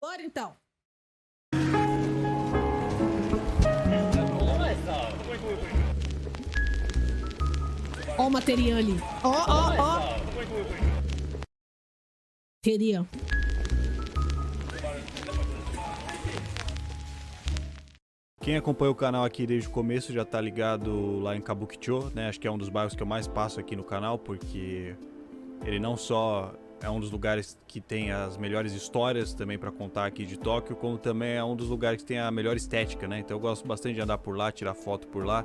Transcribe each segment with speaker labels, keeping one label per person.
Speaker 1: Bora então. Ó o material ali. Ó. Material.
Speaker 2: Quem acompanha o canal aqui desde o começo já tá ligado lá em Kabukicho, né? Acho que é um dos bairros que eu mais passo aqui no canal, porque ele não só é um dos lugares que tem as melhores histórias também para contar aqui de Tóquio, como também é um dos lugares que tem a melhor estética, né? Então eu gosto bastante de andar por lá, tirar foto por lá.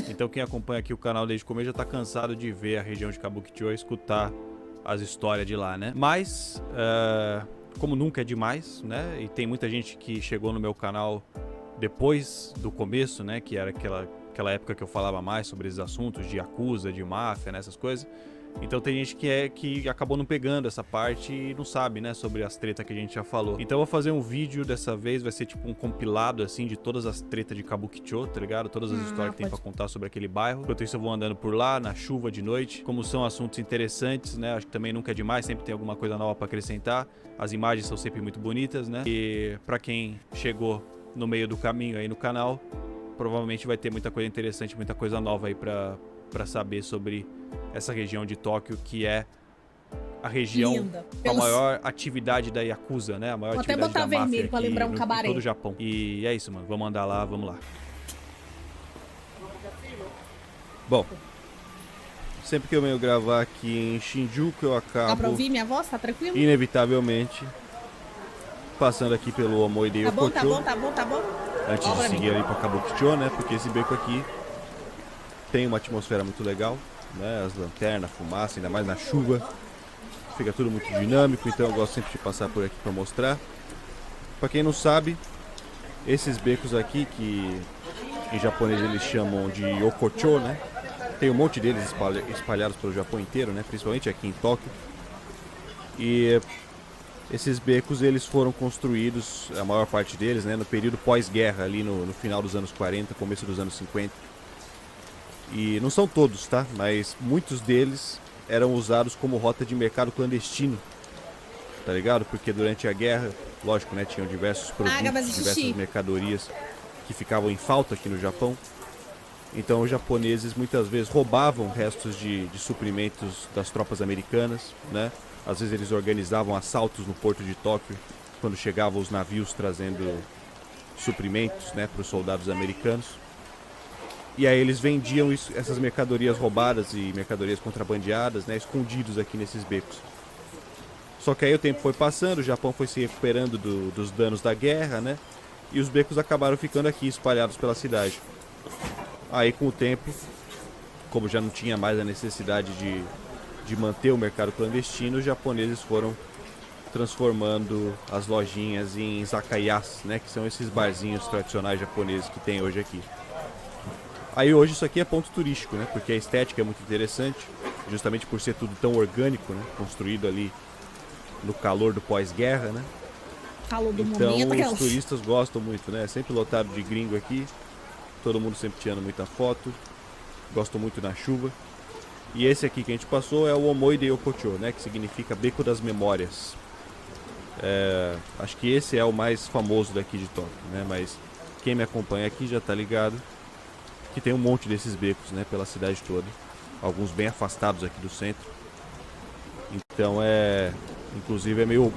Speaker 2: Então quem acompanha aqui o canal desde o começo já tá cansado de ver a região de Kabukicho e escutar as histórias de lá, né? Mas, como nunca é demais, né? E tem muita gente que chegou no meu canal depois do começo, né, que era aquela época que eu falava mais sobre esses assuntos de Yakuza, de máfia, né, essas coisas. Então tem gente que acabou não pegando essa parte e não sabe, né, sobre as tretas que a gente já falou. Então eu vou fazer um vídeo dessa vez, vai ser tipo um compilado, assim, de todas as tretas de Kabukicho, tá ligado? Todas as histórias que tem pra contar sobre aquele bairro. Enquanto isso eu vou andando por lá, na chuva, de noite. Como são assuntos interessantes, né, acho que também nunca é demais, sempre tem alguma coisa nova pra acrescentar. As imagens são sempre muito bonitas, né. E pra quem chegou no meio do caminho aí no canal, provavelmente vai ter muita coisa interessante, muita coisa nova aí pra saber sobre essa região de Tóquio, que é a região com a maior atividade da Yakuza, né? A maior
Speaker 1: Vou até
Speaker 2: atividade
Speaker 1: botar
Speaker 2: da máfia
Speaker 1: vermelho pra
Speaker 2: aqui
Speaker 1: lembrar um cabaré.
Speaker 2: em todo o Japão. E é isso, mano. Vamos andar lá, vamos lá. Bom, sempre que eu venho gravar aqui em Shinjuku, eu
Speaker 1: Dá pra
Speaker 2: acabo,
Speaker 1: ouvir minha voz? Tá tranquilo?
Speaker 2: inevitavelmente, passando aqui pelo Omoide
Speaker 1: Tá bom,
Speaker 2: Yokocho.
Speaker 1: tá bom.
Speaker 2: Antes
Speaker 1: Ó
Speaker 2: de
Speaker 1: pra
Speaker 2: seguir
Speaker 1: mim.
Speaker 2: ali pra Kabukicho, né? Porque esse beco aqui tem uma atmosfera muito legal, né? As lanternas, fumaça, ainda mais na chuva. Fica tudo muito dinâmico, então eu gosto sempre de passar por aqui pra mostrar. Pra quem não sabe, esses becos aqui, que em japonês eles chamam de Yokocho, né? Tem um monte deles espalhados pelo Japão inteiro, né? Principalmente aqui em Tóquio. E esses becos eles foram construídos, a maior parte deles, né, no período pós-guerra, ali no final dos anos 40, começo dos anos 50. E não são todos, tá? Mas muitos deles eram usados como rota de mercado clandestino, tá ligado? Porque durante a guerra, lógico, né, tinham diversos produtos, diversas mercadorias que ficavam em falta aqui no Japão. Então os japoneses muitas vezes roubavam restos de suprimentos das tropas americanas, né? Às vezes eles organizavam assaltos no porto de Tóquio, quando chegavam os navios trazendo suprimentos, né, para os soldados americanos. E aí eles vendiam essas mercadorias roubadas e mercadorias contrabandeadas, né, escondidos aqui nesses becos. Só que aí o tempo foi passando, o Japão foi se recuperando dos danos da guerra, né, e os becos acabaram ficando aqui espalhados pela cidade. Aí com o tempo, como já não tinha mais a necessidade de manter o mercado clandestino, os japoneses foram transformando as lojinhas em izakayas, né, que são esses barzinhos tradicionais japoneses que tem hoje aqui. Aí hoje isso aqui é ponto turístico, né, porque a estética é muito interessante, justamente por ser tudo tão orgânico, né, construído ali no calor do pós-guerra, né.
Speaker 1: Calor do
Speaker 2: então
Speaker 1: momento,
Speaker 2: os turistas gostam muito, né, é sempre lotado de gringo aqui, todo mundo sempre tirando muita foto, gostam muito na chuva. E esse aqui que a gente passou é o Omoide Yokocho, né, que significa Beco das Memórias. Acho que esse é o mais famoso daqui de Tóquio, né, mas quem me acompanha aqui já tá ligado que tem um monte desses becos, né, pela cidade toda. Alguns bem afastados aqui do centro. Então inclusive é meio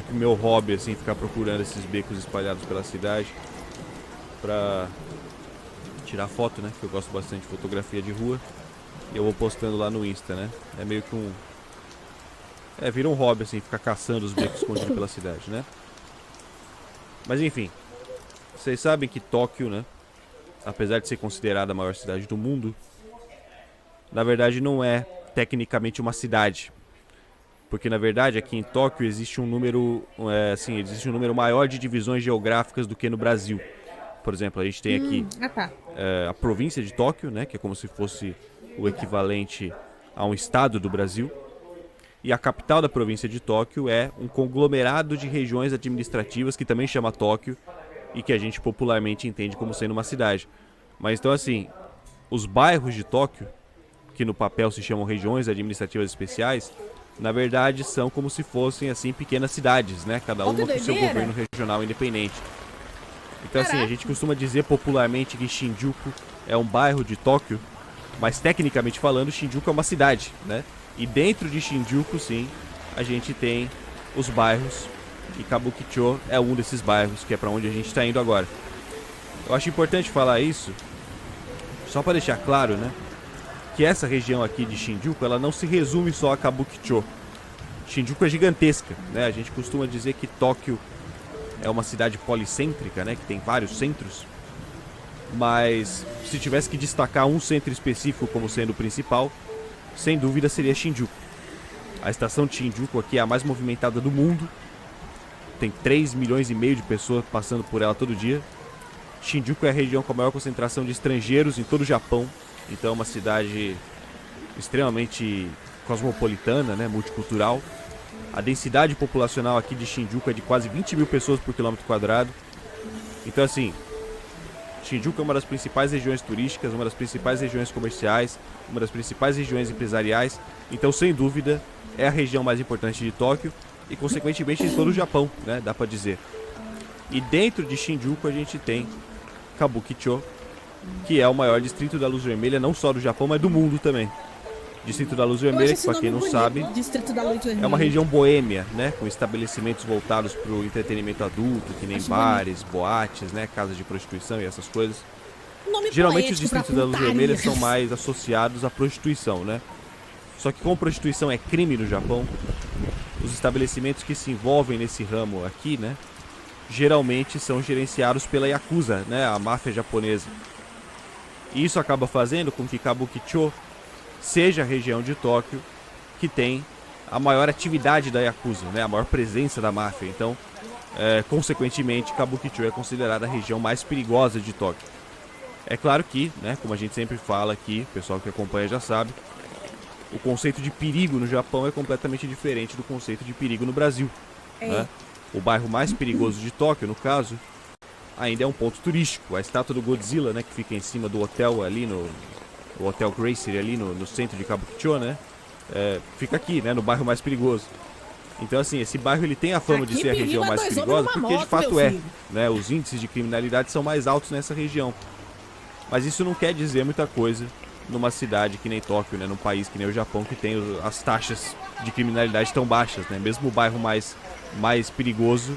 Speaker 2: que meu hobby, assim, ficar procurando esses becos espalhados pela cidade pra tirar foto, né, que eu gosto bastante de fotografia de rua. E eu vou postando lá no Insta, né? É meio que vira um hobby, assim, ficar caçando os becos escondidos pela cidade, né? Mas enfim, vocês sabem que Tóquio, né, apesar de ser considerada a maior cidade do mundo, na verdade não é tecnicamente uma cidade. Porque na verdade aqui em Tóquio existe um número maior de divisões geográficas do que no Brasil. Por exemplo, a gente tem aqui a província de Tóquio, né, que é como se fosse o equivalente a um estado do Brasil. E a capital da província de Tóquio é um conglomerado de regiões administrativas que também chama Tóquio e que a gente popularmente entende como sendo uma cidade. Mas então assim, os bairros de Tóquio, que no papel se chamam regiões administrativas especiais, na verdade, são como se fossem, assim, pequenas cidades, né? Cada
Speaker 1: Ó, que
Speaker 2: uma com seu
Speaker 1: doideira.
Speaker 2: governo regional independente. Então, assim, a
Speaker 1: Caraca.
Speaker 2: gente costuma dizer popularmente que Shinjuku é um bairro de Tóquio, mas tecnicamente falando, Shinjuku é uma cidade, né? E dentro de Shinjuku, sim, a gente tem os bairros, e Kabukicho é um desses bairros, que é pra onde a gente está indo agora. Eu acho importante falar isso, só para deixar claro, né? Que essa região aqui de Shinjuku, ela não se resume só a Kabukicho. Shinjuku é gigantesca, né? A gente costuma dizer que Tóquio é uma cidade policêntrica, né? Que tem vários centros. Mas se tivesse que destacar um centro específico como sendo o principal, sem dúvida seria Shinjuku. A estação de Shinjuku aqui é a mais movimentada do mundo. Tem 3,5 milhões de pessoas passando por ela todo dia. Shinjuku é a região com a maior concentração de estrangeiros em todo o Japão. Então é uma cidade extremamente cosmopolitana, né? Multicultural. A densidade populacional aqui de Shinjuku é de quase 20 mil pessoas por quilômetro quadrado. Então, assim, Shinjuku é uma das principais regiões turísticas, uma das principais regiões comerciais, uma das principais regiões empresariais. Então, sem dúvida, é a região mais importante de Tóquio e, consequentemente, de todo o Japão, né? Dá pra dizer. E dentro de Shinjuku a gente tem Kabukicho, que é o maior distrito da Luz Vermelha, não só do Japão, mas do mundo também. Distrito da Luz
Speaker 1: Eu acho
Speaker 2: Vermelha, que
Speaker 1: esse
Speaker 2: pra quem não
Speaker 1: nome
Speaker 2: sabe,
Speaker 1: bonito, Distrito da Luz Vermelha.
Speaker 2: é uma região boêmia, né? Com estabelecimentos voltados para o entretenimento adulto, que nem
Speaker 1: Acho
Speaker 2: bares, boates, né? Casas de prostituição e essas coisas.
Speaker 1: Nome
Speaker 2: Geralmente os
Speaker 1: poético pra
Speaker 2: distritos da Luz
Speaker 1: putaria.
Speaker 2: Vermelha são mais associados à prostituição, né? Só que como prostituição é crime no Japão, os estabelecimentos que se envolvem nesse ramo aqui, né? Geralmente são gerenciados pela Yakuza, né? A máfia japonesa. E isso acaba fazendo com que Kabukicho seja a região de Tóquio que tem a maior atividade da Yakuza, né? A maior presença da máfia. Então, consequentemente, Kabukicho é considerada a região mais perigosa de Tóquio. É claro que, né, como a gente sempre fala aqui, o pessoal que acompanha já sabe, o conceito de perigo no Japão é completamente diferente do conceito de perigo no Brasil. Né? O bairro mais perigoso de Tóquio, no caso, ainda é um ponto turístico. A estátua do Godzilla, né, que fica em cima do hotel ali o Hotel Gracie ali no centro de Kabukicho, né? Fica aqui, né? No bairro mais perigoso. Então, assim, esse bairro ele tem a fama de
Speaker 1: Aqui
Speaker 2: ser a
Speaker 1: perigo
Speaker 2: região
Speaker 1: é
Speaker 2: mais
Speaker 1: dois homens
Speaker 2: perigosa
Speaker 1: numa
Speaker 2: porque de
Speaker 1: moto,
Speaker 2: fato
Speaker 1: meu
Speaker 2: é,
Speaker 1: filho.
Speaker 2: né? Os índices de criminalidade são mais altos nessa região. Mas isso não quer dizer muita coisa numa cidade que nem Tóquio, né? Num país que nem o Japão, que tem as taxas de criminalidade tão baixas, né? Mesmo o bairro mais perigoso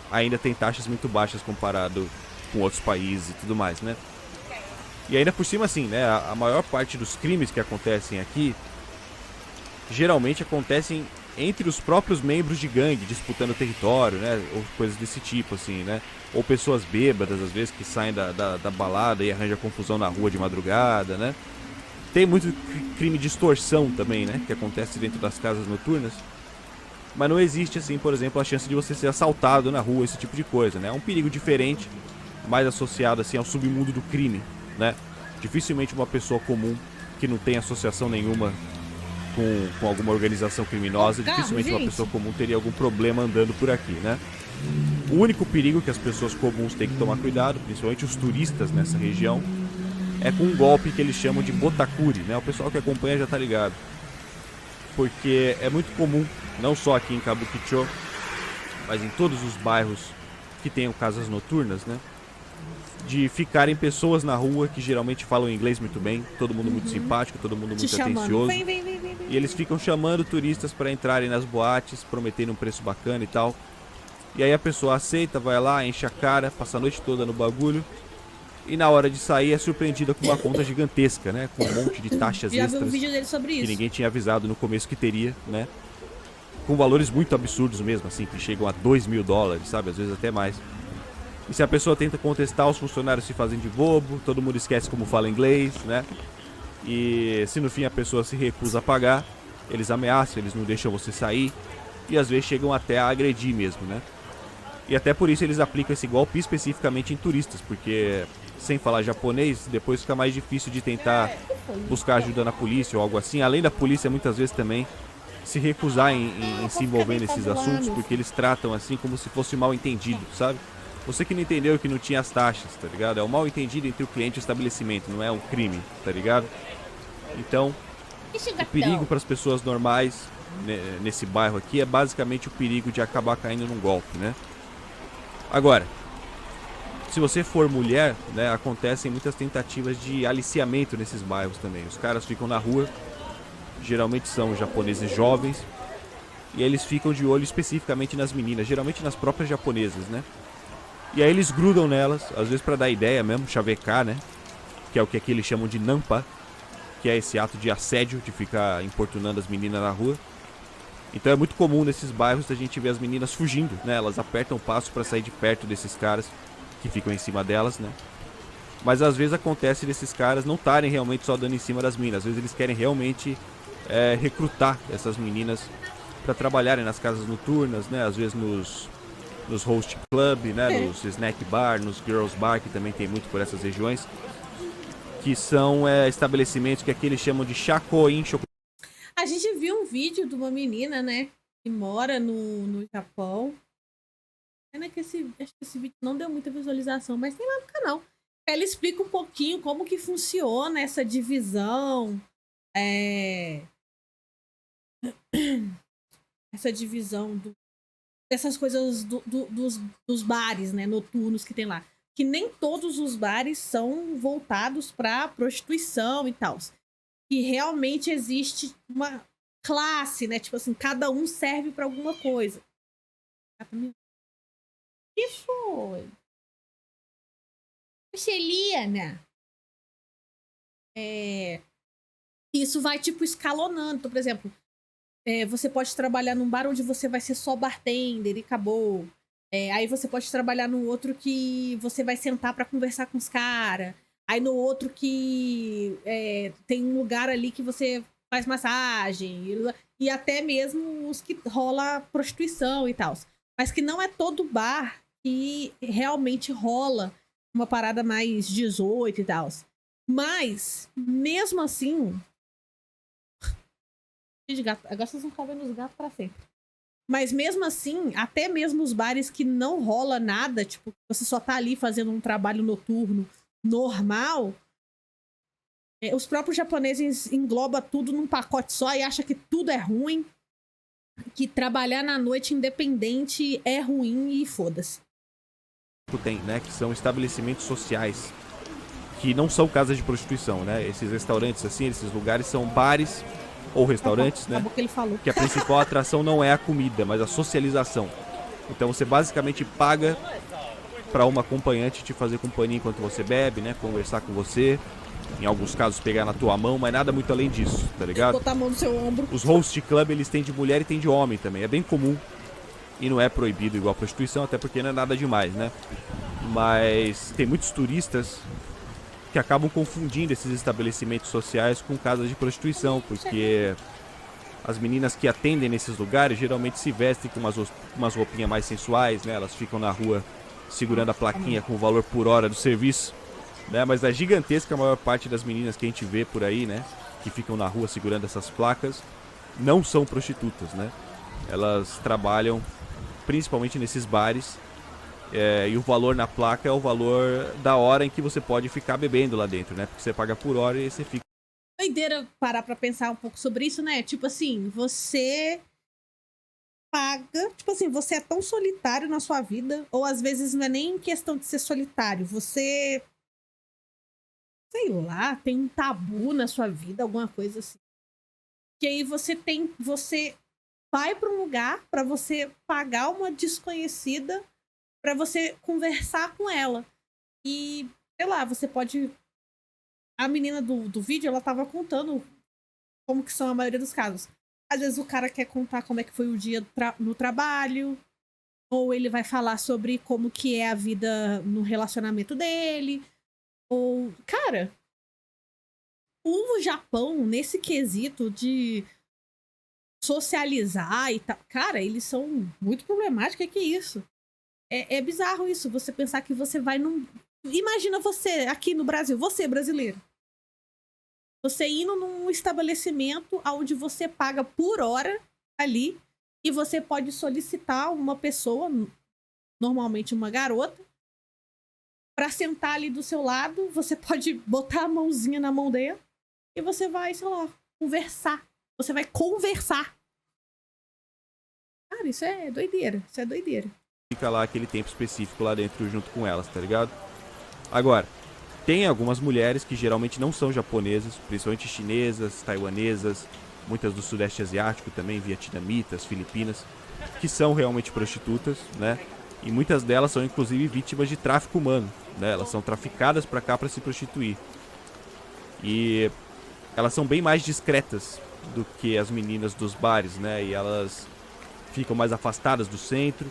Speaker 2: ainda tem taxas muito baixas comparado com outros países e tudo mais, né? E ainda por cima, assim, né? A maior parte dos crimes que acontecem aqui geralmente acontecem entre os próprios membros de gangue, disputando território, né? Ou coisas desse tipo, assim, né? Ou pessoas bêbadas, às vezes, que saem da balada e arranjam confusão na rua de madrugada, né? Tem muito crime de extorsão também, né? Que acontece dentro das casas noturnas. Mas não existe, assim, por exemplo, a chance de você ser assaltado na rua, esse tipo de coisa, né? É um perigo diferente, mais associado, assim, ao submundo do crime, né? Dificilmente uma pessoa comum que não tem associação nenhuma com alguma organização criminosa, dificilmente uma pessoa comum teria algum problema andando por aqui, né? O único perigo que as pessoas comuns têm que tomar cuidado, principalmente os turistas nessa região, é com um golpe que eles chamam de botakuri, né? O pessoal que acompanha já tá ligado. Porque é muito comum, não só aqui em Kabukicho, mas em todos os bairros que tenham casas noturnas, né? De ficarem pessoas na rua que geralmente falam inglês muito bem, todo mundo muito simpático, todo mundo muito atencioso.
Speaker 1: Vem.
Speaker 2: E eles ficam chamando turistas para entrarem nas boates, prometendo um preço bacana e tal. E aí a pessoa aceita, vai lá, enche a cara, passa a noite toda no bagulho. E na hora de sair é surpreendida com uma conta gigantesca, né? Com um monte de taxas
Speaker 1: Já vi um
Speaker 2: extras
Speaker 1: vídeo dele sobre
Speaker 2: que
Speaker 1: isso.
Speaker 2: ninguém tinha avisado no começo que teria, né? Com valores muito absurdos mesmo, assim, que chegam a $2.000, sabe? Às vezes até mais. E se a pessoa tenta contestar, os funcionários se fazem de bobo, todo mundo esquece como fala inglês, né? E se no fim a pessoa se recusa a pagar, eles ameaçam, eles não deixam você sair. E às vezes chegam até a agredir mesmo, né? E até por isso eles aplicam esse golpe especificamente em turistas, porque sem falar japonês, depois fica mais difícil de tentar buscar ajuda na polícia ou algo assim. Além da polícia muitas vezes também se recusar em se envolver nesses assuntos, porque eles tratam assim como se fosse mal entendido, sabe? Você que não entendeu que não tinha as taxas, tá ligado? É um mal entendido entre o cliente e o estabelecimento, não é um crime, tá ligado? Então, o perigo para as pessoas normais nesse bairro aqui é basicamente o perigo de acabar caindo num golpe, né? Agora, se você for mulher, né, acontecem muitas tentativas de aliciamento nesses bairros também. Os caras ficam na rua, geralmente são japoneses jovens, e eles ficam de olho especificamente nas meninas, geralmente nas próprias japonesas, né? E aí eles grudam nelas, às vezes pra dar ideia mesmo, chavecar, né? Que é o que aqui eles chamam de nampa, que é esse ato de assédio, de ficar importunando as meninas na rua. Então é muito comum nesses bairros a gente ver as meninas fugindo, né? Elas apertam o passo pra sair de perto desses caras que ficam em cima delas, né? Mas às vezes acontece desses caras não estarem realmente só dando em cima das meninas. Às vezes eles querem realmente recrutar essas meninas para trabalharem nas casas noturnas, né? Às vezes nos host club, né? Nos snack bar, nos girls bar, que também tem muito por essas regiões. Que são estabelecimentos que aqui eles chamam de shakoin chocolate.
Speaker 1: A gente viu um vídeo de uma menina, né? Que mora no Japão. Pena que acho que esse vídeo não deu muita visualização, mas tem lá no canal. Ela explica um pouquinho como que funciona essa divisão. Essa divisão dessas coisas dos bares, né, noturnos que tem lá. Que nem todos os bares são voltados para prostituição e tal. E realmente existe uma classe, né? Tipo assim, cada um serve para alguma coisa. Que foi? Xeliana. Isso vai, tipo, escalonando. Então, por exemplo, você pode trabalhar num bar onde você vai ser só bartender e acabou. Aí você pode trabalhar num outro que você vai sentar pra conversar com os caras. Aí no outro que tem um lugar ali que você faz massagem. E até mesmo os que rola prostituição e tal. Mas que não é todo bar que realmente rola uma parada mais 18 e tal. Mas, mesmo assim... Agora vocês vão ficar vendo os gatos pra sempre. Mas mesmo assim, até mesmo os bares que não rola nada, tipo, você só tá ali fazendo um trabalho noturno normal, os próprios japoneses englobam tudo num pacote só e acham que tudo é ruim, que trabalhar na noite independente é ruim e foda-se.
Speaker 2: Tem, né, que são estabelecimentos sociais, que não são casas de prostituição, né? Esses restaurantes assim, esses lugares são bares ou restaurantes, né?
Speaker 1: Acabou que ele falou.
Speaker 2: Que a principal atração não é a comida, mas a socialização. Então você basicamente paga para uma acompanhante te fazer companhia enquanto você bebe, né? Conversar com você. Em alguns casos pegar na tua mão, mas nada muito além disso, tá ligado?
Speaker 1: Botar a mão no seu ombro.
Speaker 2: Os host club, eles têm de mulher e têm de homem também. É bem comum. E não é proibido igual a prostituição, até porque não é nada demais, né? Mas tem muitos turistas que acabam confundindo esses estabelecimentos sociais com casas de prostituição, porque as meninas que atendem nesses lugares geralmente se vestem com umas roupinhas mais sensuais, né? Elas ficam na rua segurando a plaquinha com o valor por hora do serviço, né? Mas é gigantesca a maior parte das meninas que a gente vê por aí, né? Que ficam na rua segurando essas placas, não são prostitutas, né? Elas trabalham principalmente nesses bares. E o valor na placa é o valor da hora em que você pode ficar bebendo lá dentro, né? Porque você paga por hora e você fica...
Speaker 1: Doideira parar pra pensar um pouco sobre isso, né? Tipo assim, você paga... Tipo assim, você é tão solitário na sua vida, ou às vezes não é nem questão de ser solitário, você... Sei lá, tem um tabu na sua vida, alguma coisa assim. Que aí você vai pra um lugar pra você pagar uma desconhecida pra você conversar com ela. E, sei lá, você pode... A menina do vídeo, ela tava contando como que são a maioria dos casos. Às vezes o cara quer contar como é que foi o dia no trabalho, ou ele vai falar sobre como que é a vida no relacionamento dele, ou... Cara, o Japão, nesse quesito de socializar e tal, cara, eles são muito problemáticos. Que é isso? É bizarro isso, você pensar que você vai num... Imagina você aqui no Brasil, você brasileiro. Você indo num estabelecimento onde você paga por hora ali e você pode solicitar uma pessoa, normalmente uma garota, pra sentar ali do seu lado. Você pode botar a mãozinha na mão dela e você vai, sei lá, conversar. Você vai conversar Claro, isso é doideira. Isso é doideira.
Speaker 2: Fica lá aquele tempo específico lá dentro junto com elas, tá ligado? Agora, tem algumas mulheres que geralmente não são japonesas, principalmente chinesas, taiwanesas, muitas do sudeste asiático também, vietnamitas, filipinas, que são realmente prostitutas, né? E muitas delas são inclusive vítimas de tráfico humano, né? Elas são traficadas pra cá pra se prostituir. E elas são bem mais discretas do que as meninas dos bares, né? E elas ficam mais afastadas do centro.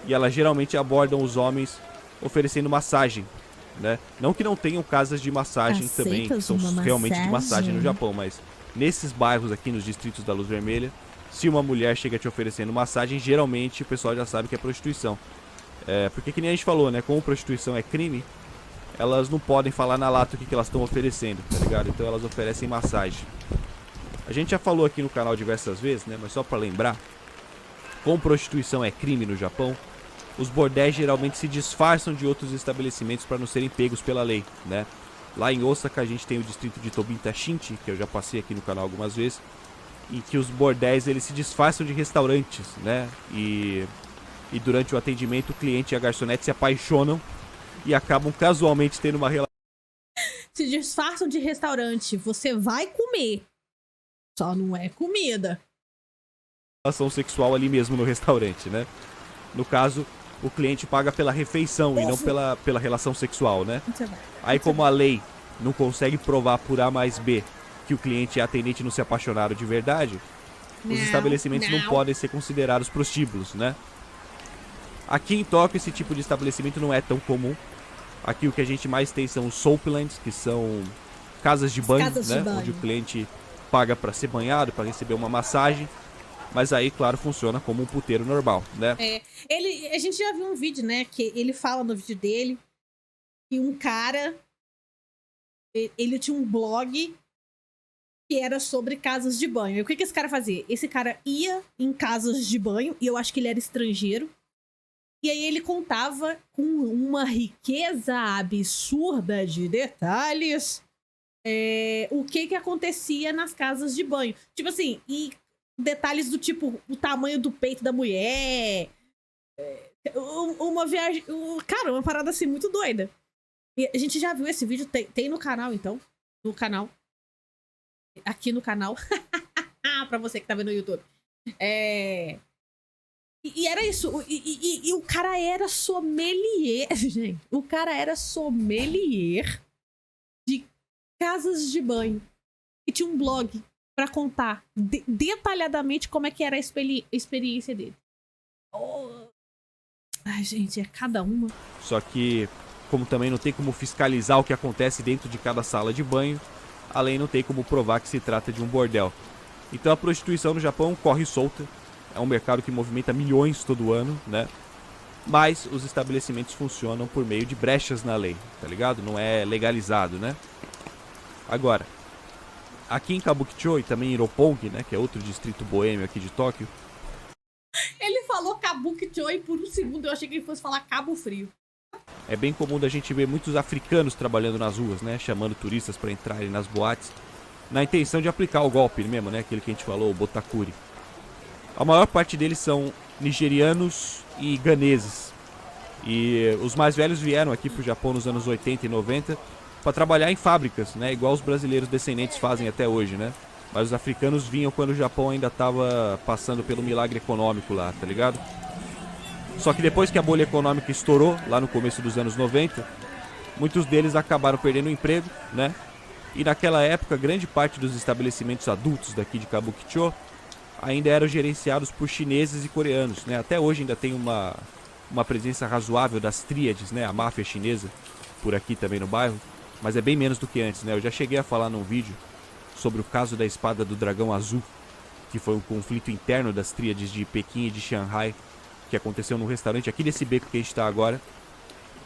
Speaker 2: E elas geralmente abordam os homens oferecendo massagem, né? Não que não tenham casas de massagem também, que são realmente de massagem no Japão, mas nesses bairros aqui, nos distritos da Luz Vermelha, se uma mulher chega te oferecendo massagem, geralmente o pessoal já sabe que é prostituição. Porque que nem a gente falou, né? Como prostituição é crime, elas não podem falar na lata o que elas estão oferecendo, tá ligado? Então elas oferecem massagem. A gente já falou aqui no canal diversas vezes, né? Mas só pra lembrar, como prostituição é crime no Japão, os bordéis geralmente se disfarçam de outros estabelecimentos para não serem pegos pela lei, né? Lá em Osaka a gente tem o distrito de Tobinta-Shinchi, que eu já passei aqui no canal algumas vezes, e que os bordéis eles se disfarçam de restaurantes, né? E durante o atendimento o cliente e a garçonete se apaixonam e acabam casualmente tendo uma relação.
Speaker 1: Se disfarçam de restaurante, você vai comer. Só não é comida.
Speaker 2: Relação sexual ali mesmo no restaurante, né? No caso, o cliente paga pela refeição e não pela relação sexual, né? Aí como a lei não consegue provar por A mais B que o cliente e a atendente não se apaixonaram de verdade, os estabelecimentos não podem ser considerados prostíbulos, né? Aqui em Tóquio esse tipo de estabelecimento não é tão comum. Aqui o que a gente mais tem são os soaplands, que são casas de banho, né? Onde o cliente paga para ser banhado, para receber uma massagem. Mas aí, claro, funciona como um puteiro normal, né?
Speaker 1: A gente já viu um vídeo, né? Que ele fala no vídeo dele que um cara, ele tinha um blog que era sobre casas de banho. E o que esse cara fazia? Esse cara ia em casas de banho, e eu acho que ele era estrangeiro. E aí ele contava com uma riqueza absurda de detalhes o que acontecia nas casas de banho. Tipo assim, e detalhes do tipo, o tamanho do peito da mulher. Uma viagem... Cara, uma parada assim muito doida. E a gente já viu esse vídeo, tem no canal então. No canal. Aqui no canal. Pra você que tá vendo no YouTube. E era isso. E o cara era sommelier, gente. O cara era sommelier de casas de banho. E tinha um blog pra contar detalhadamente como é que era a experiência dele. Ai, gente, é cada uma.
Speaker 2: Só que, como também não tem como fiscalizar o que acontece dentro de cada sala de banho, a lei não tem como provar que se trata de um bordel. Então a prostituição no Japão corre solta. É um mercado que movimenta milhões todo ano, né? Mas os estabelecimentos funcionam por meio de brechas na lei, tá ligado? Não é legalizado, né? Agora, aqui em Kabukicho e também em Roppongi, né? Que é outro distrito boêmio aqui de Tóquio.
Speaker 1: Ele falou Kabukicho e por um segundo eu achei que ele fosse falar Cabo Frio.
Speaker 2: É bem comum da gente ver muitos africanos trabalhando nas ruas, né? Chamando turistas para entrarem nas boates, na intenção de aplicar o golpe mesmo, né? Aquele que a gente falou, o Botakuri. A maior parte deles são nigerianos e ganeses. E os mais velhos vieram aqui pro Japão nos anos 80 e 90 para trabalhar em fábricas, né? Igual os brasileiros descendentes fazem até hoje, né? Mas os africanos vinham quando o Japão ainda estava passando pelo milagre econômico lá, tá ligado? Só que depois que a bolha econômica estourou, lá no começo dos anos 90, muitos deles acabaram perdendo o emprego, né? E naquela época, grande parte dos estabelecimentos adultos daqui de Kabukicho ainda eram gerenciados por chineses e coreanos, né? Até hoje ainda tem uma presença razoável das tríades, né? A máfia chinesa, por aqui também no bairro, mas é bem menos do que antes, né? Eu já cheguei a falar num vídeo sobre o caso da espada do dragão azul, que foi um conflito interno das tríades de Pequim e de Xangai, que aconteceu num restaurante aqui nesse beco que a gente tá agora,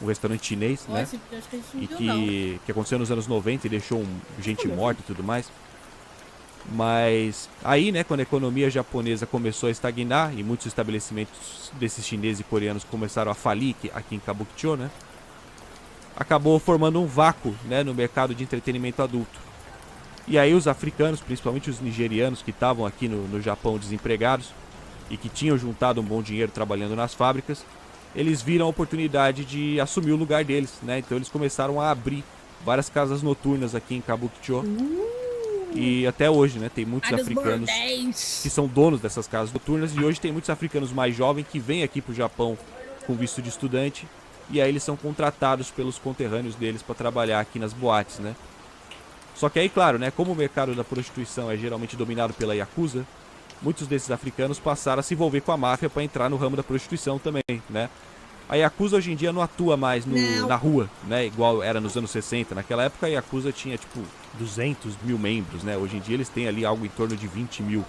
Speaker 2: um restaurante chinês, né? E que aconteceu nos anos 90 e deixou gente morta e tudo mais. Mas aí, né, quando a economia japonesa começou a estagnar e muitos estabelecimentos desses chineses e coreanos começaram a falir aqui em Kabukicho, né, acabou formando um vácuo, né, no mercado de entretenimento adulto. E aí os africanos, principalmente os nigerianos que estavam aqui no Japão desempregados, e que tinham juntado um bom dinheiro trabalhando nas fábricas, eles viram a oportunidade de assumir o lugar deles, né? Então eles começaram a abrir várias casas noturnas aqui em Kabukicho. E até hoje, né, tem muitos africanos que são donos dessas casas noturnas. E hoje tem muitos africanos mais jovens que vêm aqui pro Japão com visto de estudante. E aí eles são contratados pelos conterrâneos deles para trabalhar aqui nas boates, né? Só que aí, claro, né, como o mercado da prostituição é geralmente dominado pela Yakuza, muitos desses africanos passaram a se envolver com a máfia para entrar no ramo da prostituição também, né? A Yakuza hoje em dia não atua mais na rua, né? Igual era nos anos 60. Naquela época a Yakuza tinha, tipo, 200 mil membros, né? Hoje em dia eles têm ali algo em torno de 20 mil.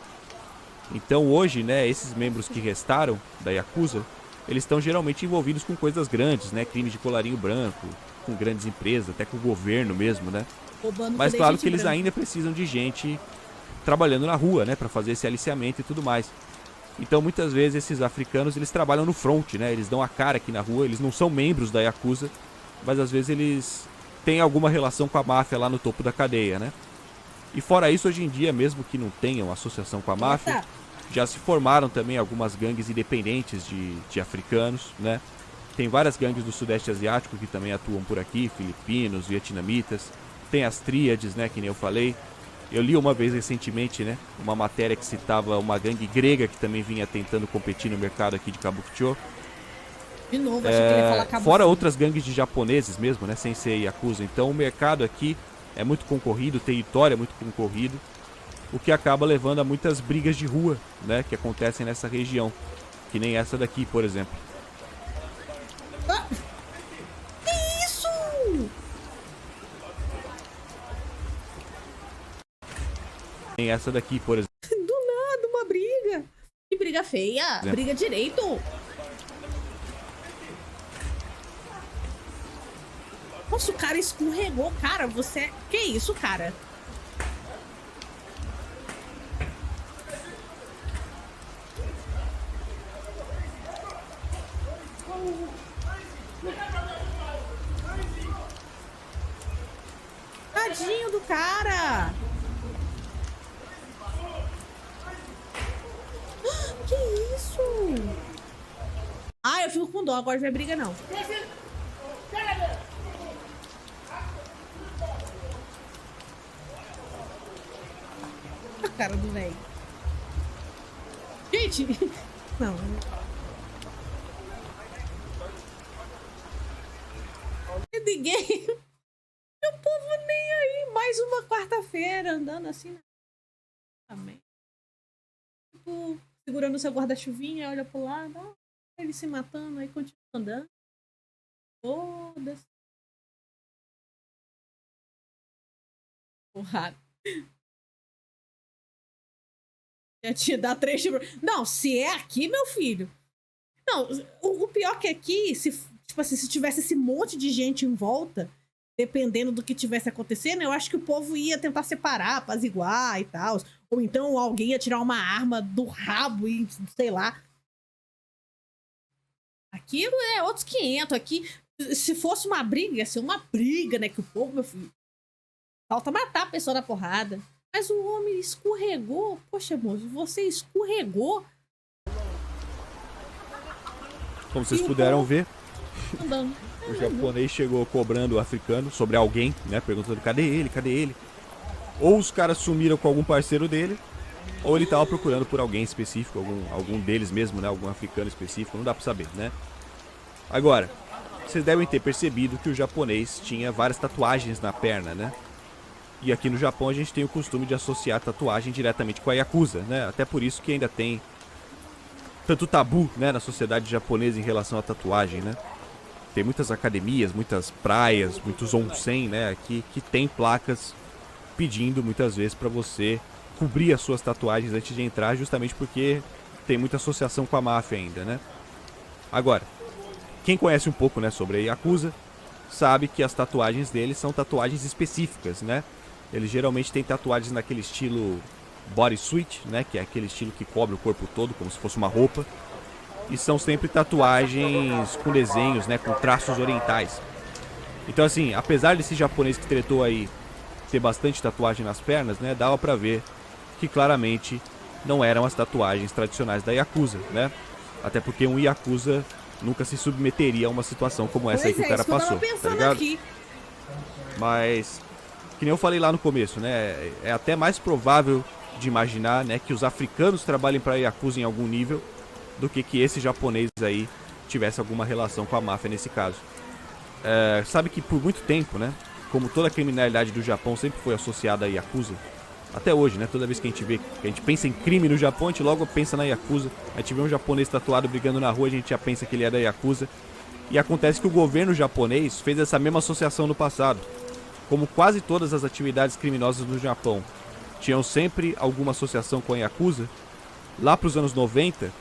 Speaker 2: Então hoje, né, esses membros que restaram da Yakuza, eles estão geralmente envolvidos com coisas grandes, né? Crimes de colarinho branco, com grandes empresas, até com o governo mesmo, né? Mas claro que eles ainda precisam de gente trabalhando na rua, né? Pra fazer esse aliciamento e tudo mais. Então muitas vezes esses africanos eles trabalham no front, né? Eles dão a cara aqui na rua, eles não são membros da Yakuza, mas às vezes eles têm alguma relação com a máfia lá no topo da cadeia, né? E fora isso, hoje em dia, mesmo que não tenham associação com a máfia, já se formaram também algumas gangues independentes de africanos, né? Tem várias gangues do Sudeste Asiático que também atuam por aqui, filipinos, vietnamitas. Tem as tríades, né, que nem eu falei. Eu li uma vez recentemente, né, uma matéria que citava uma gangue grega que também vinha tentando competir no mercado aqui de Kabukicho.
Speaker 1: De novo, achei que ele ia falar Kabuki.
Speaker 2: Fora outras gangues de japoneses mesmo, né, sem ser Yakuza. Então o mercado aqui é muito concorrido, o território é muito concorrido, o que acaba levando a muitas brigas de rua, né, que acontecem nessa região. Que nem essa daqui, por exemplo.
Speaker 1: Ah, que isso?
Speaker 2: Tem essa daqui, por exemplo.
Speaker 1: Do nada, uma briga. Que briga feia. Briga direito. Nossa, o cara escorregou. Cara, você... Que isso, cara? Tadinho do cara. Que isso? Ah, eu fico com dó. Agora não vai briga, não. A cara do velho. Gente! Não. Ninguém... Meu povo nem aí. Mais uma quarta-feira andando assim. Amém. Tipo, segurando seu guarda-chuvinha, olha pro lado, ó, ele se matando, aí continua andando. Foda-se. Porrada. Já te dá 3 tiros. Não, se é aqui, meu filho. Não, o pior que aqui, se, tipo assim, se tivesse esse monte de gente em volta, dependendo do que tivesse acontecendo, eu acho que o povo ia tentar separar, apaziguar e tal. Ou então alguém ia tirar uma arma do rabo e, sei lá. Aqui é outros 500. Aqui, se fosse uma briga, ia ser uma briga, né? Que o povo, meu filho, falta matar a pessoa na porrada. Mas o homem escorregou. Poxa, moço, você escorregou.
Speaker 2: Como vocês puderam ver,
Speaker 1: Andando.
Speaker 2: o japonês chegou cobrando o africano sobre alguém, né? Perguntando, cadê ele, cadê ele? Ou os caras sumiram com algum parceiro dele, ou ele tava procurando por alguém específico, algum deles mesmo, né? Algum africano específico, não dá pra saber, né? Agora, vocês devem ter percebido que o japonês tinha várias tatuagens na perna, né? E aqui no Japão a gente tem o costume de associar tatuagem diretamente com a Yakuza, né? Até por isso que ainda tem tanto tabu, né, na sociedade japonesa em relação à tatuagem, né? Tem muitas academias, muitas praias, muitos onsen, né, aqui que tem placas pedindo muitas vezes para você cobrir as suas tatuagens antes de entrar, justamente porque tem muita associação com a máfia ainda, né? Agora, quem conhece um pouco, né, sobre a Yakuza, sabe que as tatuagens deles são tatuagens específicas, né? Eles geralmente têm tatuagens naquele estilo bodysuit, né, que é aquele estilo que cobre o corpo todo, como se fosse uma roupa. E são sempre tatuagens com desenhos, né, com traços orientais. Então assim, apesar desse japonês que tretou aí ter bastante tatuagem nas pernas, né, dava pra ver que claramente não eram as tatuagens tradicionais da Yakuza, né? Até porque um Yakuza nunca se submeteria a uma situação como essa aí que o cara passou, tá ligado?
Speaker 1: Aqui.
Speaker 2: Mas, que nem eu falei lá no começo, né? É até mais provável de imaginar, né, que os africanos trabalhem para Yakuza em algum nível do que esse japonês aí tivesse alguma relação com a máfia nesse caso. Sabe que por muito tempo, né, como toda a criminalidade do Japão sempre foi associada a Yakuza, até hoje, né, toda vez que a gente pensa em crime no Japão, a gente logo pensa na Yakuza. A gente vê um japonês tatuado brigando na rua, a gente já pensa que ele é da Yakuza. E acontece que o governo japonês fez essa mesma associação no passado. Como quase todas as atividades criminosas no Japão tinham sempre alguma associação com a Yakuza, lá para os anos 90,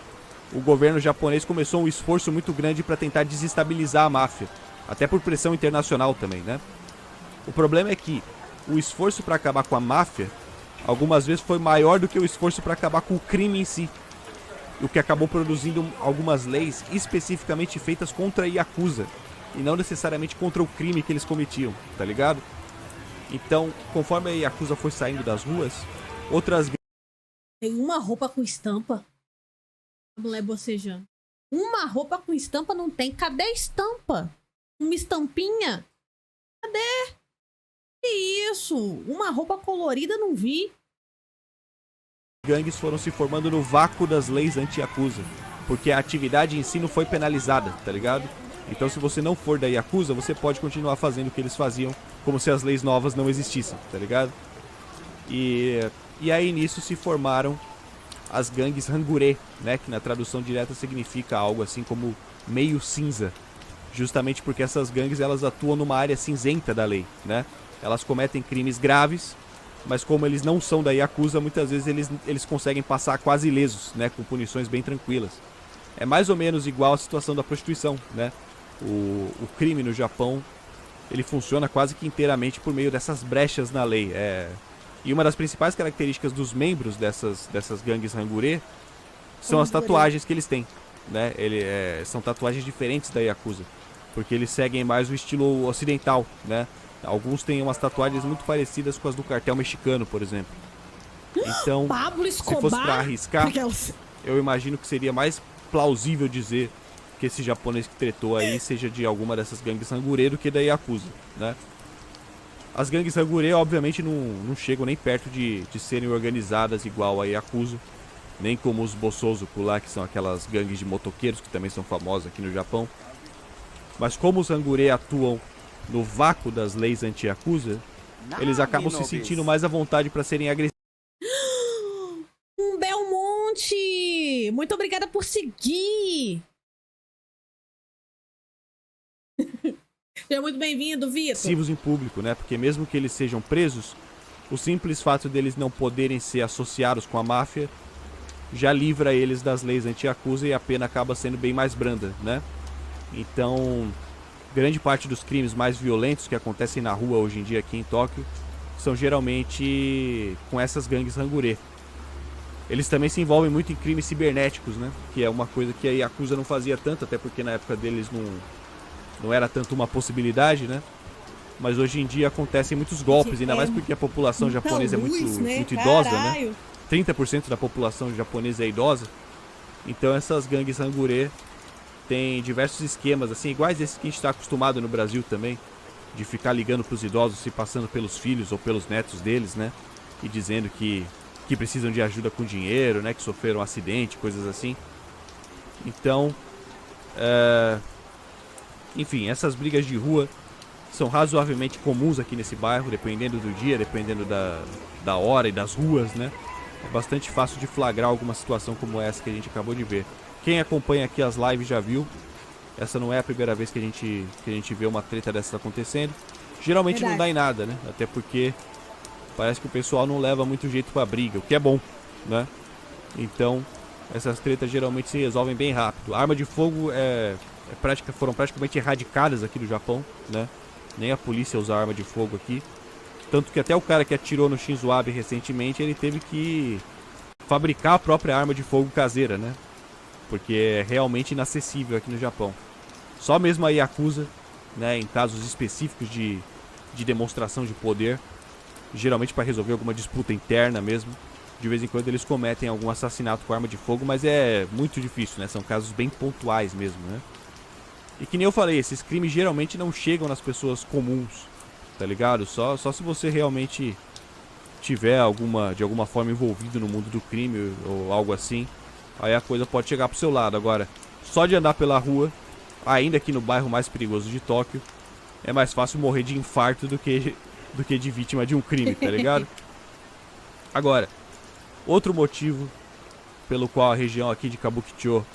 Speaker 2: o governo japonês começou um esforço muito grande para tentar desestabilizar a máfia, até por pressão internacional também, né? O problema é que o esforço para acabar com a máfia algumas vezes foi maior do que o esforço para acabar com o crime em si, o que acabou produzindo algumas leis especificamente feitas contra a Yakuza e não necessariamente contra o crime que eles cometiam, tá ligado? Então, conforme a Yakuza foi saindo das ruas, outras...
Speaker 1: Tem uma roupa com estampa. A mulher bocejando. Uma roupa com estampa não tem. Cadê a estampa? Uma estampinha? Cadê? Que isso? Uma roupa colorida não vi.
Speaker 2: gangues foram se formando no vácuo das leis anti-Yakuza, porque a atividade em si não foi penalizada, tá ligado? Então se você não for da Yakuza, você pode continuar fazendo o que eles faziam, como se as leis novas não existissem, tá ligado? E aí nisso se formaram as gangues Hangure, né, que na tradução direta significa algo assim como meio cinza, justamente porque essas gangues elas atuam numa área cinzenta da lei, né? Elas cometem crimes graves, mas como eles não são da Yakuza, muitas vezes eles conseguem passar quase ilesos, né, com punições bem tranquilas. É mais ou menos igual à situação da prostituição, né? O crime no Japão, ele funciona quase que inteiramente por meio dessas brechas na lei. E uma das principais características dos membros dessas gangues Hangure são as tatuagens que eles têm, né? São tatuagens diferentes da Yakuza, porque eles seguem mais o estilo ocidental, né? Alguns têm umas tatuagens muito parecidas com as do cartel mexicano, por exemplo. Então,
Speaker 1: Pablo Escobar,
Speaker 2: se fosse pra arriscar, eu imagino que seria mais plausível dizer que esse japonês que tretou aí seja de alguma dessas gangues Hangure do que da Yakuza, né? As gangues Hangure, obviamente, não chegam nem perto de serem organizadas igual a Yakuza, nem como os Bosozoku lá, que são aquelas gangues de motoqueiros que também são famosas aqui no Japão. Mas como os Hangure atuam no vácuo das leis anti-Yakuza, eles acabam se sentindo mais à vontade para serem agressivos.
Speaker 1: Um Belmonte! Muito obrigada por seguir! Seja muito bem-vindo, Vitor.
Speaker 2: Em público, né? Porque mesmo que eles sejam presos, o simples fato deles não poderem ser associados com a máfia já livra eles das leis anti-Yakuza e a pena acaba sendo bem mais branda, né? Então, grande parte dos crimes mais violentos que acontecem na rua hoje em dia aqui em Tóquio são geralmente com essas gangues Hangure. Eles também se envolvem muito em crimes cibernéticos, né? Que é uma coisa que a Yakuza não fazia tanto, até porque na época deles não era tanto uma possibilidade, né? Mas hoje em dia acontecem muitos golpes, ainda mais porque a população japonesa é muito idosa, né? 30% da população japonesa é idosa. Então essas gangues Hangure têm diversos esquemas, assim, iguais esses que a gente está acostumado no Brasil também, de ficar ligando para os idosos, se passando pelos filhos ou pelos netos deles, né? E dizendo que precisam de ajuda com dinheiro, né? Que sofreram um acidente, coisas assim. Então, enfim, essas brigas de rua são razoavelmente comuns aqui nesse bairro, dependendo do dia, dependendo da hora e das ruas, né? É bastante fácil de flagrar alguma situação como essa que a gente acabou de ver. Quem acompanha aqui as lives já viu. Essa não é a primeira vez que a gente vê uma treta dessas acontecendo. Geralmente não dá em nada, né? Até porque parece que o pessoal não leva muito jeito pra briga, o que é bom, né? Então, essas tretas geralmente se resolvem bem rápido. A arma de fogo foram praticamente erradicadas aqui no Japão, né? Nem a polícia usa arma de fogo aqui. Tanto que até o cara que atirou no Shinzo Abe recentemente, ele teve que fabricar a própria arma de fogo caseira, né? Porque é realmente inacessível aqui no Japão. Só mesmo a Yakuza, né, em casos específicos de demonstração de poder, geralmente para resolver alguma disputa interna mesmo, De vez em quando eles cometem algum assassinato com arma de fogo, mas é muito difícil, né? São casos bem pontuais mesmo, né? E que nem eu falei, esses crimes geralmente não chegam nas pessoas comuns, tá ligado? Só se você realmente tiver de alguma forma envolvido no mundo do crime ou algo assim, aí a coisa pode chegar pro seu lado. Agora, só de andar pela rua, ainda aqui no bairro mais perigoso de Tóquio, é mais fácil morrer de infarto do que de vítima de um crime, tá ligado? Agora, outro motivo pelo qual a região aqui de Kabukicho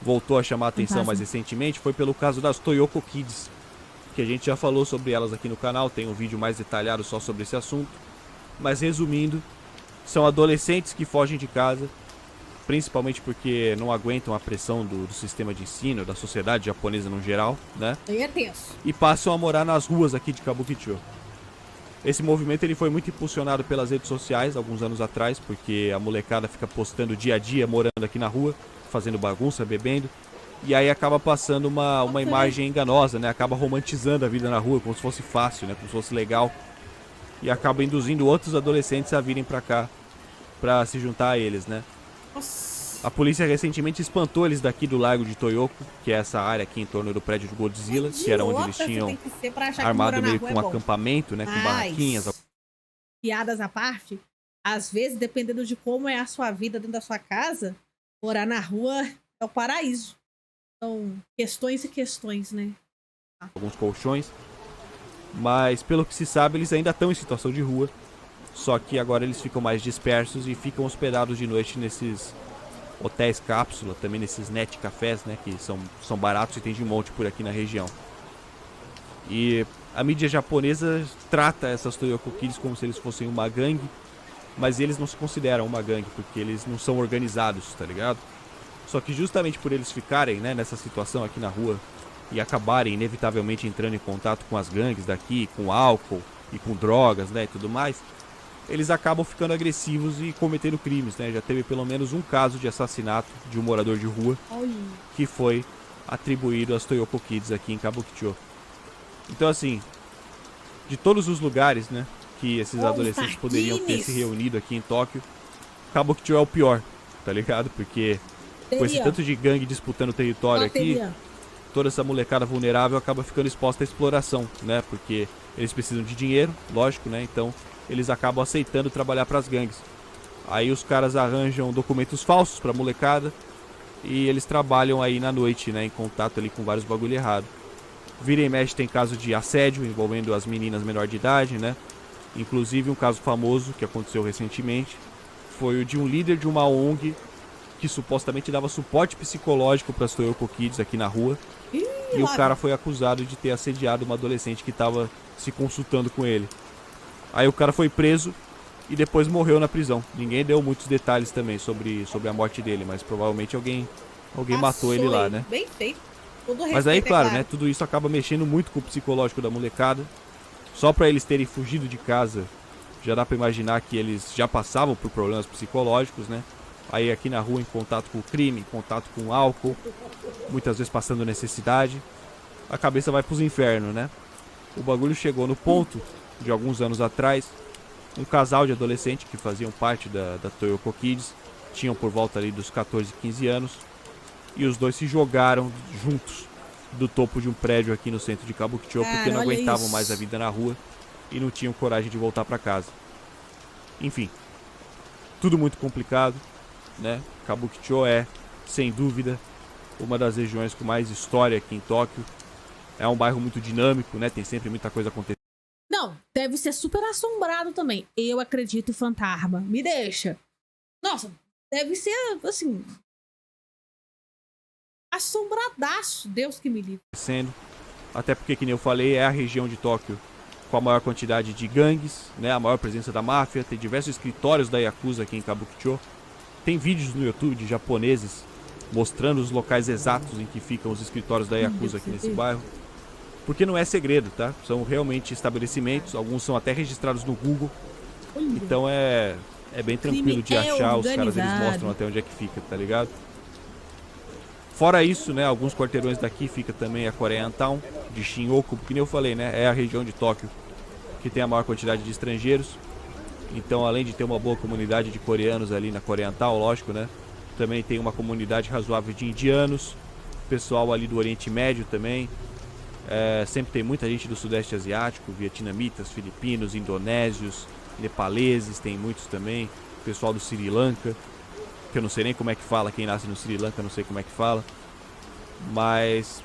Speaker 2: voltou a chamar a atenção mais recentemente foi pelo caso das Toyoko Kids, que a gente já falou sobre elas aqui no canal, tem um vídeo mais detalhado só sobre esse assunto. Mas resumindo, são adolescentes que fogem de casa, principalmente porque não aguentam a pressão do sistema de ensino, da sociedade japonesa no geral, né?
Speaker 1: É tenso.
Speaker 2: E passam a morar nas ruas aqui de Kabukicho. Esse movimento ele foi muito impulsionado pelas redes sociais alguns anos atrás, porque a molecada fica postando dia a dia morando aqui na rua, fazendo bagunça, bebendo, e aí acaba passando uma imagem enganosa, né? Acaba romantizando a vida na rua, como se fosse fácil, né? Como se fosse legal. E acaba induzindo outros adolescentes a virem pra cá pra se juntar a eles, né?
Speaker 1: Nossa.
Speaker 2: A polícia recentemente espantou eles daqui do Lago de Toyoko, que é essa área aqui em torno do prédio do Godzilla, que era onde eles tinham armado meio com um acampamento, né? Com barraquinhas.
Speaker 1: Piadas à parte, às vezes, dependendo de como é a sua vida dentro da sua casa, morar na rua é o paraíso. São questões e questões, né?
Speaker 2: Alguns colchões. Mas, pelo que se sabe, eles ainda estão em situação de rua. Só que agora eles ficam mais dispersos e ficam hospedados de noite nesses hotéis cápsula, também nesses net cafés, né? Que são baratos e tem de monte por aqui na região. E a mídia japonesa trata essas Toyoko Kids como se eles fossem uma gangue. Mas eles não se consideram uma gangue, porque eles não são organizados, tá ligado? Só que justamente por eles ficarem, né, nessa situação aqui na rua e acabarem inevitavelmente entrando em contato com as gangues daqui, com álcool e com drogas, né, e tudo mais, eles acabam ficando agressivos e cometendo crimes, né? Já teve pelo menos um caso de assassinato de um morador de rua que foi atribuído às Toyoko Kids aqui em Kabukicho. Então, assim, de todos os lugares, né, que esses adolescentes poderiam ter se reunido aqui em Tóquio, Kabukicho é o pior, tá ligado? Porque com esse tanto de gangue disputando território aqui, toda essa molecada vulnerável acaba ficando exposta à exploração, né? Porque eles precisam de dinheiro, lógico, né? Então eles acabam aceitando trabalhar para as gangues. Aí os caras arranjam documentos falsos pra molecada e eles trabalham aí na noite, né? Em contato ali com vários bagulho errado. Vira e mexe tem caso de assédio envolvendo as meninas menor de idade, né? Inclusive um caso famoso que aconteceu recentemente foi o de um líder de uma ONG que supostamente dava suporte psicológico para as Toyoko Kids aqui na rua. E o cara foi acusado de ter assediado uma adolescente que estava se consultando com ele. Aí o cara foi preso e depois morreu na prisão. Ninguém deu muitos detalhes também sobre a morte dele, mas provavelmente alguém matou ele lá, né?
Speaker 1: Bem feito.
Speaker 2: Mas aí, claro, né? Tudo isso acaba mexendo muito com o psicológico da molecada. Só para eles terem fugido de casa, já dá para imaginar que eles já passavam por problemas psicológicos, né? Aí aqui na rua em contato com o crime, em contato com o álcool, muitas vezes passando necessidade, a cabeça vai pros infernos, né? O bagulho chegou no ponto de alguns anos atrás, um casal de adolescentes que faziam parte da Toyoko Kids, tinham por volta ali dos 14, 15 anos, e os dois se jogaram juntos do topo de um prédio aqui no centro de Kabukicho, porque não aguentavam mais a vida na rua e não tinham coragem de voltar para casa. Enfim, tudo muito complicado, né? Kabukicho é, sem dúvida, uma das regiões com mais história aqui em Tóquio. É um bairro muito dinâmico, né? Tem sempre muita coisa acontecendo.
Speaker 1: Não, deve ser super assombrado também. Eu acredito em fantasma. Me deixa. Nossa, deve ser, assim, assombradaço. Deus que me livre.
Speaker 2: Até porque, que nem eu falei, é a região de Tóquio com a maior quantidade de gangues, né? A maior presença da máfia. Tem diversos escritórios da Yakuza aqui em Kabukicho. Tem vídeos no YouTube de japoneses mostrando os locais exatos em que ficam os escritórios da Yakuza aqui nesse bairro. Porque não é segredo, tá? São realmente estabelecimentos, alguns são até registrados no Google. Então é bem tranquilo de achar, os caras eles mostram até onde é que fica, tá ligado? Fora isso, né, alguns quarteirões daqui fica também a Koreatown, de Shinjuku, porque nem eu falei, né, é a região de Tóquio que tem a maior quantidade de estrangeiros. Então, além de ter uma boa comunidade de coreanos ali na Coreia Oriental, lógico, né? Também tem uma comunidade razoável de indianos, pessoal ali do Oriente Médio também. Sempre tem muita gente do Sudeste Asiático, vietnamitas, filipinos, indonésios, nepaleses, tem muitos também. Pessoal do Sri Lanka, que eu não sei nem como é que fala, quem nasce no Sri Lanka, não sei como é que fala. Mas,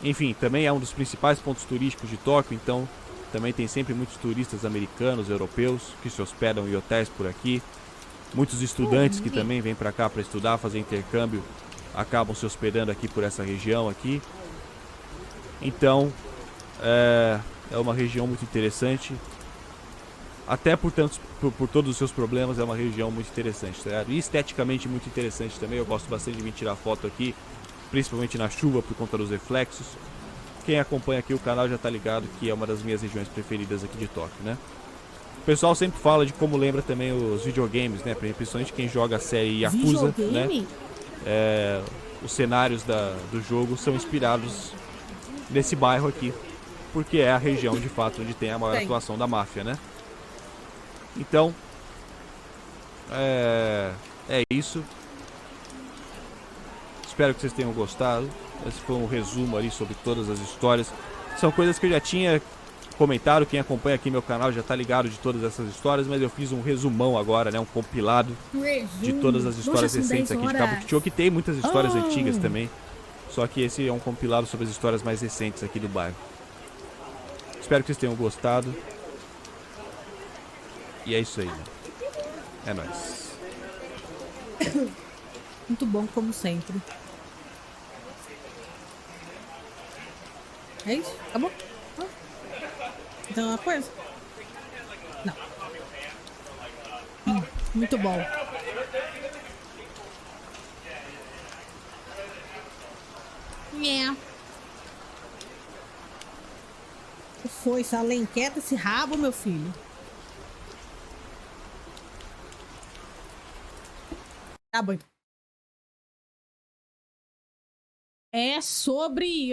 Speaker 2: enfim, também é um dos principais pontos turísticos de Tóquio, então também tem sempre muitos turistas americanos, europeus, que se hospedam em hotéis por aqui. Muitos estudantes que também vêm para cá para estudar, fazer intercâmbio, acabam se hospedando aqui por essa região aqui. Então, é uma região muito interessante. Até por todos os seus problemas, é uma região muito interessante, certo? E esteticamente muito interessante também. Eu gosto bastante de vir tirar foto aqui, principalmente na chuva, por conta dos reflexos. Quem acompanha aqui o canal já tá ligado que é uma das minhas regiões preferidas aqui de Tóquio, né? O pessoal sempre fala de como lembra também os videogames, né? Principalmente quem joga a série Yakuza, né? Os cenários do jogo são inspirados nesse bairro aqui, porque é a região de fato onde tem a maior atuação da máfia, né? Então, é isso. Espero que vocês tenham gostado. Esse foi um resumo ali sobre todas as histórias. São coisas que eu já tinha comentado. Quem acompanha aqui meu canal já tá ligado de todas essas histórias, mas eu fiz um resumão agora, né? Um compilado de todas as histórias recentes aqui de Kabukicho, que tem muitas histórias antigas também. Só que esse é um compilado sobre as histórias mais recentes aqui do bairro. Espero que vocês tenham gostado. E é isso aí, né? É nóis.
Speaker 1: Muito bom, como sempre. É isso? Acabou? Então uma coisa? Não. Muito bom. Que foi? Essa lenqueta, esse rabo, meu filho. Tá bom. É sobre